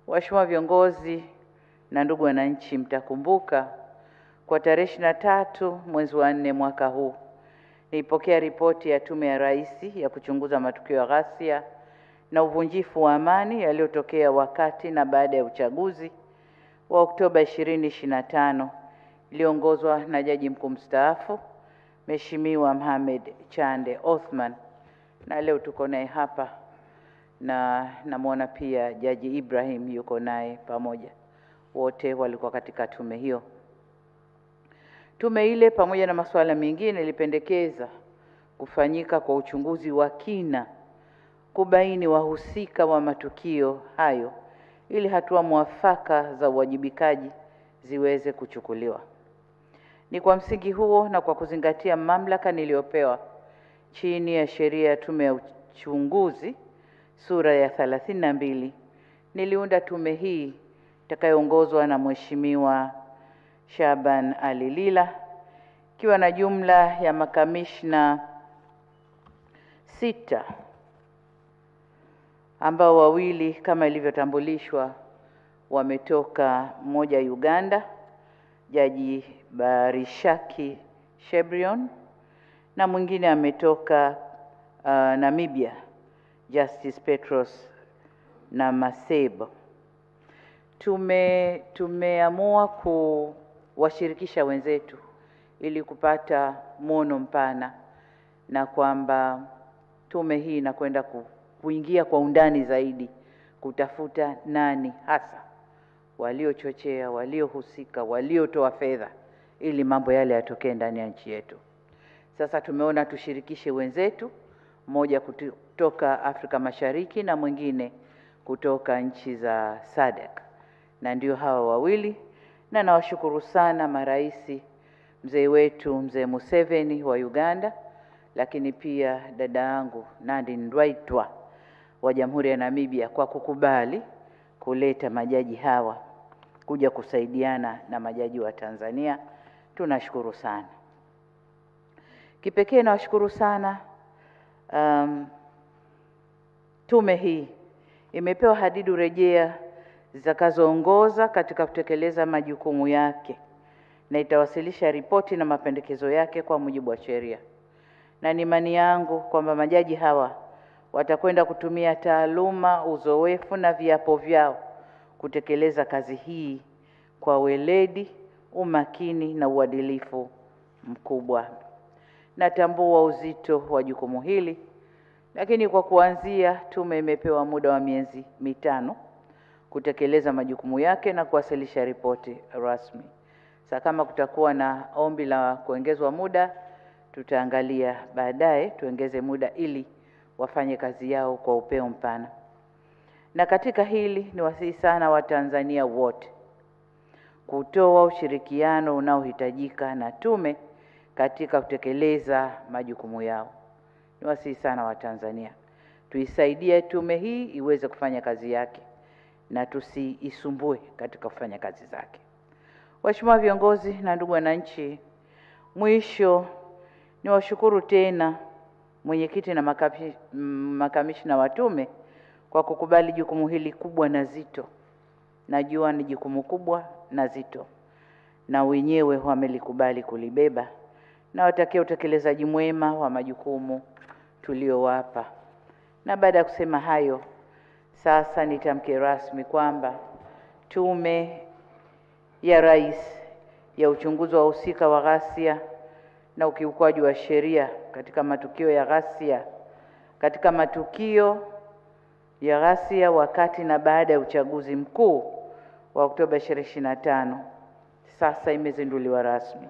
Waheshimiwa viongozi na ndugu wananchi, mtakumbuka kwa tarehe 23 mwezi wa 4 mwaka huu nilipokea ripoti ya Tume ya Rais ya kuchunguza matukio ya ghasia na uvunjifu wa amani yaliyotokea wakati na baada ya uchaguzi wa Oktoba 2025 iliongozwa na Jaji Mkuu mstaafu Mheshimiwa Mohamed Chande Othman, na leo tuko naye hapa na namuona pia Jaji Ibrahim yuko naye pamoja. Wote walikuwa katika tume hiyo. Tume ile pamoja na masuala mengine ilipendekeza kufanyika kwa uchunguzi wa kina kubaini wahusika wa matukio hayo ili hatua mwafaka za uwajibikaji ziweze kuchukuliwa. Ni kwa msingi huo na kwa kuzingatia mamlaka niliyopewa chini ya sheria ya Tume ya Uchunguzi sura ya 32 niliunda tume hii itakayoongozwa na Mheshimiwa Shaban Ali Lila, ikiwa na jumla ya makamishna 6 ambao wawili kama ilivyotambulishwa wametoka, mmoja Uganda, Jaji Barishaki Shebrion, na mwingine ametoka Namibia, Justice Petros Namasebo. Tumeamua kuwashirikisha wenzetu ili kupata muono mpana, na kwamba tume hii inakwenda kuingia kwa undani zaidi kutafuta nani hasa waliochochea, waliohusika, waliotoa fedha ili mambo yale yatokee ndani ya nchi yetu. Sasa tumeona tushirikishe wenzetu, mmoja kutoka Afrika Mashariki na mwingine kutoka nchi za SADC, na ndio hawa wawili, na nawashukuru sana marais, mzee wetu mzee Museveni wa Uganda, lakini pia dada yangu Nandi Ndaitwah wa Jamhuri ya Namibia kwa kukubali kuleta majaji hawa kuja kusaidiana na majaji wa Tanzania. Tunashukuru sana. Kipekee nawashukuru sana tume hii imepewa hadidu rejea zitakazoongoza katika kutekeleza majukumu yake, na itawasilisha ripoti na mapendekezo yake kwa mujibu wa sheria, na ni imani yangu kwamba majaji hawa watakwenda kutumia taaluma, uzoefu na viapo vyao kutekeleza kazi hii kwa weledi, umakini na uadilifu mkubwa. Natambua uzito wa jukumu hili, lakini kwa kuanzia tume imepewa muda wa miezi 5 kutekeleza majukumu yake na kuwasilisha ripoti rasmi. Sasa kama kutakuwa na ombi la kuongezwa muda, tutaangalia baadaye tuongeze muda ili wafanye kazi yao kwa upeo mpana. Na katika hili ni wasihi sana Watanzania wote kutoa ushirikiano unaohitajika na tume katika kutekeleza majukumu yao. Ni wasihi sana Watanzania tuisaidie tume hii iweze kufanya kazi yake na tusiisumbue katika kufanya kazi zake. Waheshimiwa viongozi na ndugu wananchi, mwisho ni washukuru tena mwenyekiti na makamishna wa tume kwa kukubali jukumu hili kubwa na zito. Najua ni jukumu kubwa na zito, na wenyewe wamelikubali kulibeba, na watakia utekelezaji mwema wa majukumu tuliowapa. Na baada ya kusema hayo, sasa nitamke rasmi kwamba Tume ya Rais ya uchunguzi wa wahusika wa ghasia na ukiukwaji wa sheria katika matukio ya ghasia wakati na baada ya uchaguzi mkuu wa Oktoba 2025 sasa imezinduliwa rasmi.